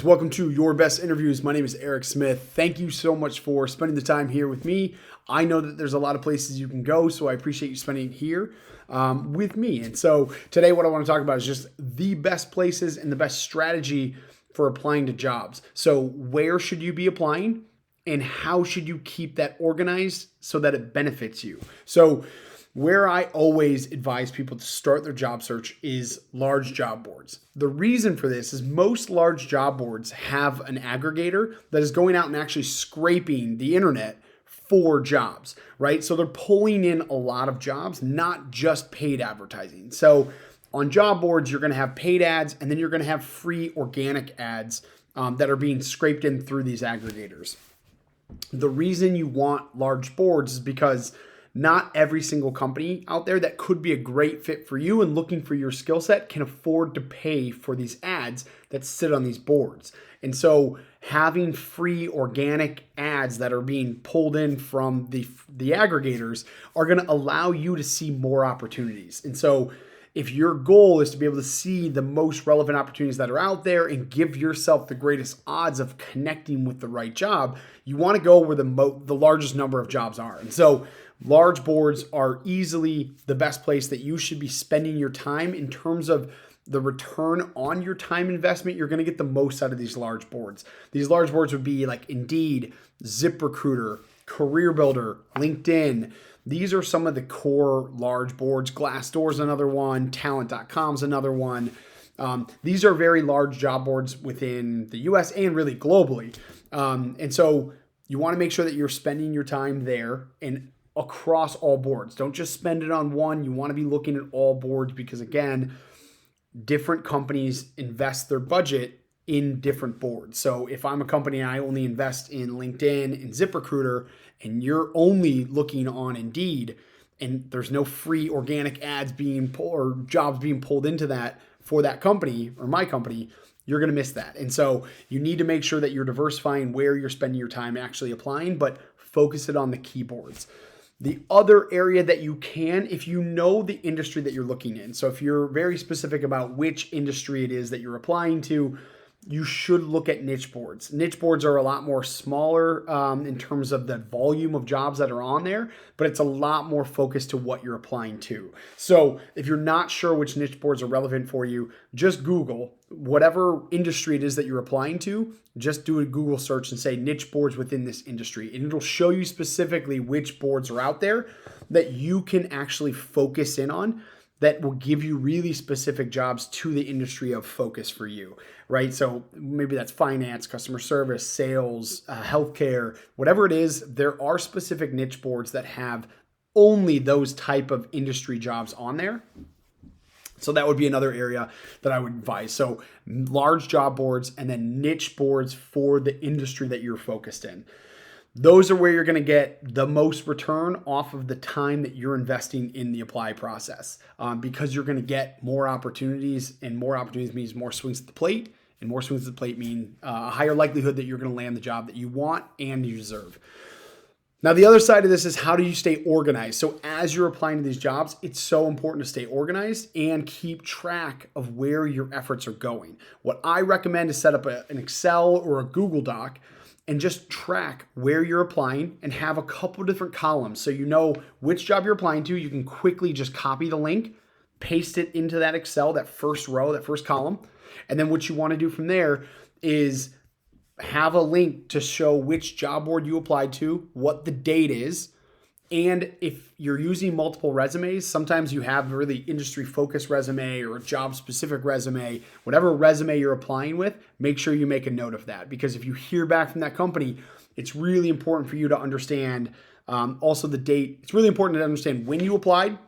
Welcome to Your Best Interviews. My name is Eric Smith. Thank you so much for spending the time here with me. I know that there's a lot of places you can go, so I appreciate you spending it here with me. And so today what I want to talk about is just the best places and the best strategy for applying to jobs. So where should you be applying and how should you keep that organized so that it benefits you? So where I always advise people to start their job search is large job boards. The reason for this is most large job boards have an aggregator that is going out and actually scraping the internet for jobs, right? So they're pulling in a lot of jobs, not just paid advertising. So on job boards, you're going to have paid ads and then you're going to have free organic ads that are being scraped in through these aggregators. The reason you want large boards is because not every single company out there that could be a great fit for you and looking for your skill set can afford to pay for these ads that sit on these boards. And so having free organic ads that are being pulled in from the aggregators are going to allow you to see more opportunities. And so if your goal is to be able to see the most relevant opportunities that are out there and give yourself the greatest odds of connecting with the right job, you want to go where the largest number of jobs are. And so large boards are easily the best place that you should be spending your time in terms of the return on your time investment. You're going to get the most out of these large boards. These large boards would be like Indeed, ZipRecruiter, CareerBuilder, LinkedIn. These are some of the core large boards. Glassdoor's another one. Talent.com's another one. These are very large job boards within the US and really globally. And so you want to make sure that you're spending your time there and across all boards. Don't just spend it on one. You want to be looking at all boards because, again, different companies invest their budget in different boards. So if I'm a company and I only invest in LinkedIn and ZipRecruiter and you're only looking on Indeed and there's no free organic ads being pulled or jobs being pulled into that for that company or my company, you're going to miss that. And so you need to make sure that you're diversifying where you're spending your time actually applying, but focus it on the keyboards. The other area that you can, if you know the industry that you're looking in, so if you're very specific about which industry it is that you're applying to, you should look at niche boards. Niche boards are a lot more smaller in terms of the volume of jobs that are on there, but it's a lot more focused to what you're applying to. So if you're not sure which niche boards are relevant for you, just Google whatever industry it is that you're applying to. Just do a Google search and say niche boards within this industry, and it'll show you specifically which boards are out there that you can actually focus in on that will give you really specific jobs to the industry of focus for you, right? So maybe that's finance, customer service, sales, healthcare, whatever it is, there are specific niche boards that have only those type of industry jobs on there. So that would be another area that I would advise. So large job boards and then niche boards for the industry that you're focused in. Those are where you're going to get the most return off of the time that you're investing in the apply process because you're going to get more opportunities, and more opportunities means more swings at the plate, and more swings at the plate mean a higher likelihood that you're going to land the job that you want and you deserve. Now, the other side of this is how do you stay organized? So as you're applying to these jobs, it's so important to stay organized and keep track of where your efforts are going. What I recommend is set up an Excel or a Google Doc and just track where you're applying and have a couple different columns so you know which job you're applying to. You can quickly just copy the link, paste it into that Excel, that first row, that first column. And then what you want to do from there is have a link to show which job board you applied to, what the date is. And if you're using multiple resumes, sometimes you have a really industry-focused resume or a job-specific resume. Whatever resume you're applying with, make sure you make a note of that. Because if you hear back from that company, it's really important for you to understand also the date. It's really important to understand when you applied,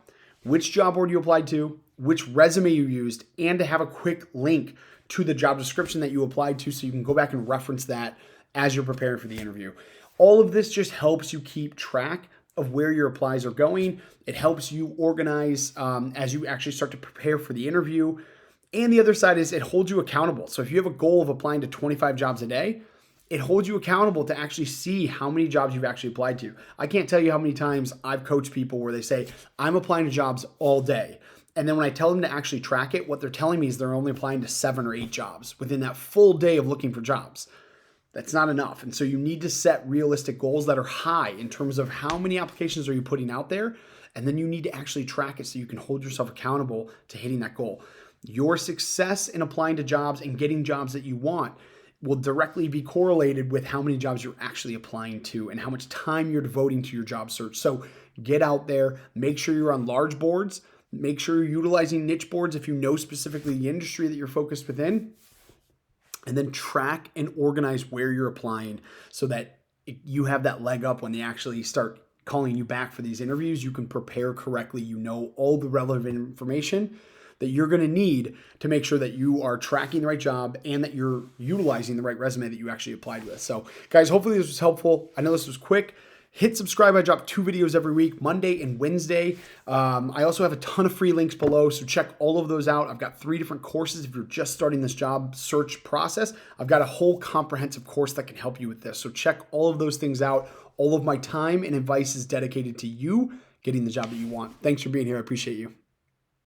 which job board you applied to, which resume you used, and to have a quick link to the job description that you applied to so you can go back and reference that as you're preparing for the interview. All of this just helps you keep track of where your applies are going. It helps you organize as you actually start to prepare for the interview. And the other side is it holds you accountable. So if you have a goal of applying to 25 jobs a day, it holds you accountable to actually see how many jobs you've actually applied to. I can't tell you how many times I've coached people where they say, I'm applying to jobs all day. And then when I tell them to actually track it, what they're telling me is they're only applying to 7 or 8 jobs within that full day of looking for jobs. That's not enough. And so you need to set realistic goals that are high in terms of how many applications are you putting out there. And then you need to actually track it so you can hold yourself accountable to hitting that goal. Your success in applying to jobs and getting jobs that you want will directly be correlated with how many jobs you're actually applying to and how much time you're devoting to your job search. So get out there, make sure you're on large boards, make sure you're utilizing niche boards if you know specifically the industry that you're focused within, and then track and organize where you're applying so that you have that leg up when they actually start calling you back for these interviews. You can prepare correctly. You know all the relevant information that you're going to need to make sure that you are tracking the right job and that you're utilizing the right resume that you actually applied with. So guys, hopefully this was helpful. I know this was quick. Hit subscribe. I drop 2 videos every week, Monday and Wednesday. I also have a ton of free links below, so check all of those out. I've got 3 different courses if you're just starting this job search process. I've got a whole comprehensive course that can help you with this. So check all of those things out. All of my time and advice is dedicated to you getting the job that you want. Thanks for being here. I appreciate you.